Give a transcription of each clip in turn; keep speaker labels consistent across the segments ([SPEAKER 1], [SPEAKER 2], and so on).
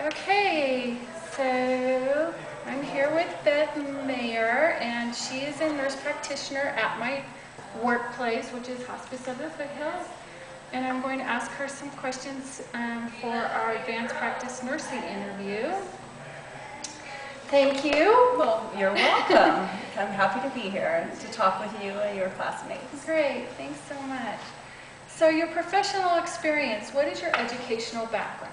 [SPEAKER 1] Okay, so I'm here with Beth Mayer, and she is a nurse practitioner at my workplace, which is Hospice of the Foothills. And I'm going to ask her some questions for our advanced practice nursing interview. Thank you.
[SPEAKER 2] Well, you're welcome. I'm happy to be here to talk with you and your classmates.
[SPEAKER 1] Great, thanks so much. So your professional experience, what is your educational background?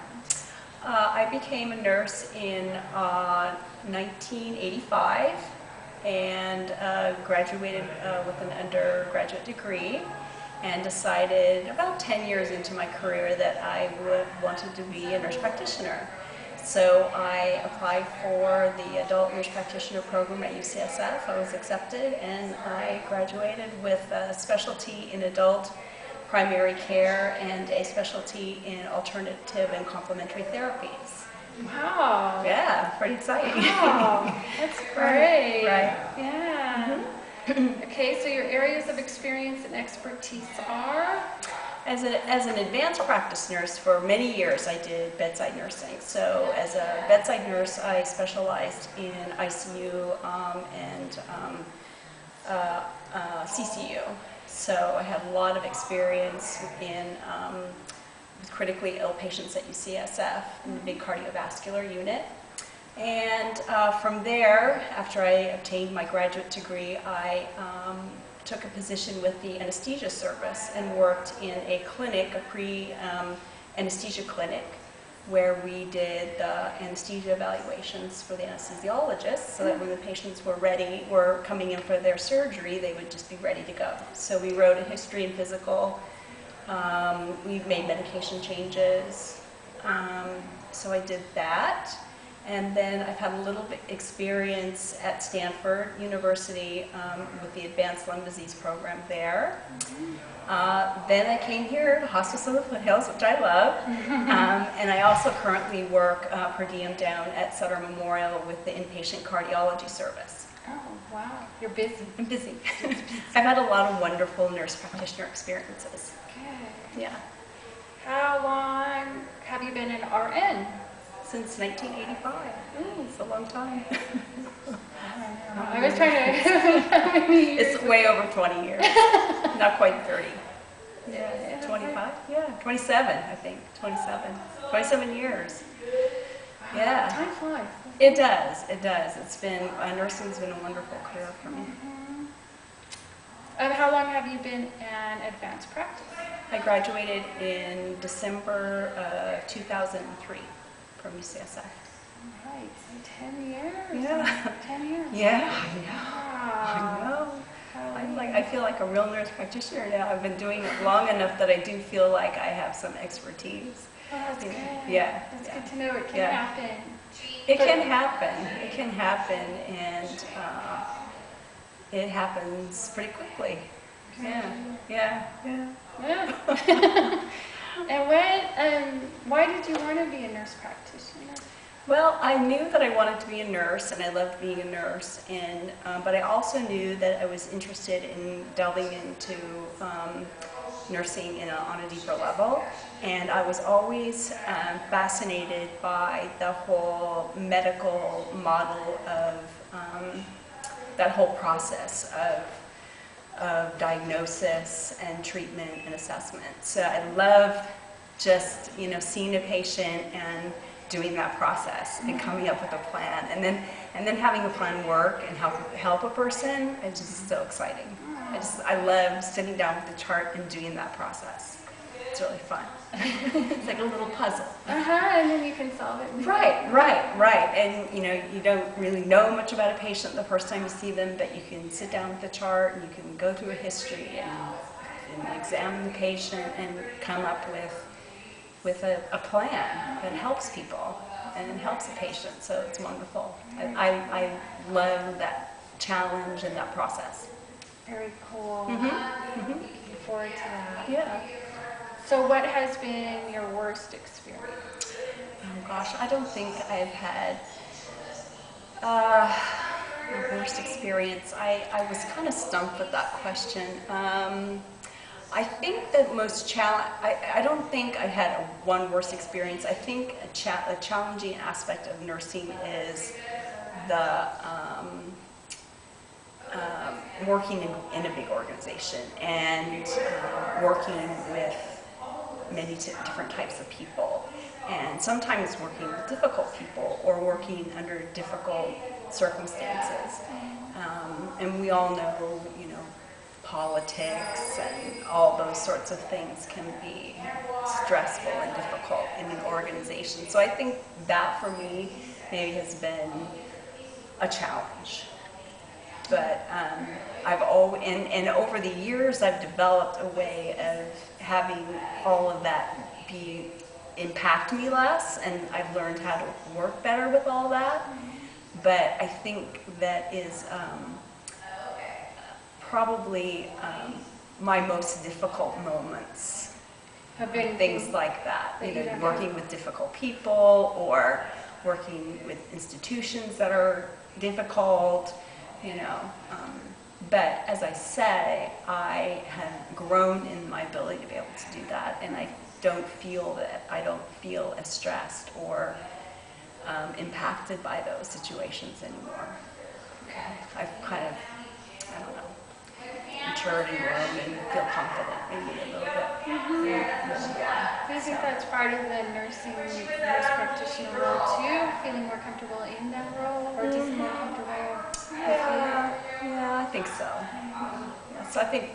[SPEAKER 2] I became a nurse in 1985 and graduated with an undergraduate degree, and decided about 10 years into my career that I wanted to be a nurse practitioner. So I applied for the adult nurse practitioner program at UCSF. I was accepted, and I graduated with a specialty in adult primary care and a specialty in alternative and complementary therapies.
[SPEAKER 1] Wow.
[SPEAKER 2] Yeah, pretty exciting.
[SPEAKER 1] Wow, that's great.
[SPEAKER 2] Right.
[SPEAKER 1] Yeah. Okay, so your areas of experience and expertise are?
[SPEAKER 2] As an advanced practice nurse, for many years I did bedside nursing. So as a bedside nurse, I specialized in ICU and CCU. So I had a lot of experience in with critically ill patients at UCSF in the big cardiovascular unit. And from there, after I obtained my graduate degree, I took a position with the anesthesia service and worked in a clinic, a pre-anesthesia clinic, where we did the anesthesia evaluations for the anesthesiologists, so that when the patients were coming in for their surgery, they would just be ready to go. So we wrote a history and physical. We made medication changes. So I did that. And then I've had a little bit experience at Stanford University with the Advanced Lung Disease program there. Then I came here to Hospice of the Foothills, which I love. And I also currently work per diem down at Sutter Memorial with the inpatient cardiology service.
[SPEAKER 1] Oh, wow. You're busy.
[SPEAKER 2] I'm busy. I've had a lot of wonderful nurse practitioner experiences.
[SPEAKER 1] Okay.
[SPEAKER 2] Yeah.
[SPEAKER 1] How long have you been an RN?
[SPEAKER 2] Since 1985. It's a long time.
[SPEAKER 1] I was trying to, how many years?
[SPEAKER 2] It's way over 20 years. Not quite 30.
[SPEAKER 1] Yeah.
[SPEAKER 2] 25? Yeah, 27, I think. 27. 27 years. Yeah.
[SPEAKER 1] Time flies.
[SPEAKER 2] It does. It does. Nursing's been a wonderful career for me.
[SPEAKER 1] And how long have you been in advanced practice?
[SPEAKER 2] I graduated in December of 2003 from UCSF.
[SPEAKER 1] Right, so 10 years.
[SPEAKER 2] Yeah.
[SPEAKER 1] 10 years.
[SPEAKER 2] Yeah,
[SPEAKER 1] Wow.
[SPEAKER 2] I know. I feel like a real nurse practitioner now. I've been doing it long enough that I do feel like I have some expertise.
[SPEAKER 1] Oh, that's good.
[SPEAKER 2] Yeah.
[SPEAKER 1] That's good to know it can
[SPEAKER 2] Yeah.
[SPEAKER 1] happen.
[SPEAKER 2] It can happen. It can happen, and it happens pretty quickly. Yeah. Yeah. Yeah.
[SPEAKER 1] Yeah. And why did you want to be a nurse practitioner?
[SPEAKER 2] Well, I knew that I wanted to be a nurse, and I loved being a nurse, and but I also knew that I was interested in delving into nursing on a deeper level, and I was always fascinated by the whole medical model of that whole process of diagnosis and treatment and assessment. So I love just seeing a patient and doing that process and coming up with a plan, and then having the plan work and help a person. It's just so exciting. I love sitting down with the chart and doing that process. It's really fun. It's like a little puzzle.
[SPEAKER 1] And then you can solve it.
[SPEAKER 2] Right. And you don't really know much about a patient the first time you see them, but you can sit down with the chart and you can go through a history and examine the patient and come up with a plan that helps people and helps the patient. So it's wonderful. I love that challenge and that process.
[SPEAKER 1] Very cool. Looking forward to that.
[SPEAKER 2] Yeah.
[SPEAKER 1] So what has been your worst experience?
[SPEAKER 2] Oh gosh, I don't think I've had a worst experience. I was kind of stumped with that question. I think the most I don't think I had one worse experience. I think a challenging aspect of nursing is the working in a big organization and working with many different types of people, and sometimes working with difficult people or working under difficult circumstances. And we all know, politics and all those sorts of things can be stressful and difficult in an organization. So I think that for me maybe has been a challenge. But I've always, and over the years, I've developed a way of having all of that impact me less, and I've learned how to work better with all that. But I think that is probably my most difficult moments.
[SPEAKER 1] Have been
[SPEAKER 2] Things like that,
[SPEAKER 1] that you
[SPEAKER 2] either
[SPEAKER 1] don't
[SPEAKER 2] working with difficult people or working with institutions that are difficult, but as I say, I have grown in my ability to be able to do that, and I don't feel as stressed or impacted by those situations anymore.
[SPEAKER 1] Okay.
[SPEAKER 2] I've kind of, I don't know, matured and grown and feel confident maybe a little bit.
[SPEAKER 1] I think that's part of the nurse practitioner role too, feeling more comfortable in that role, or just more comfortable.
[SPEAKER 2] Yeah, I think so. Yeah, so I think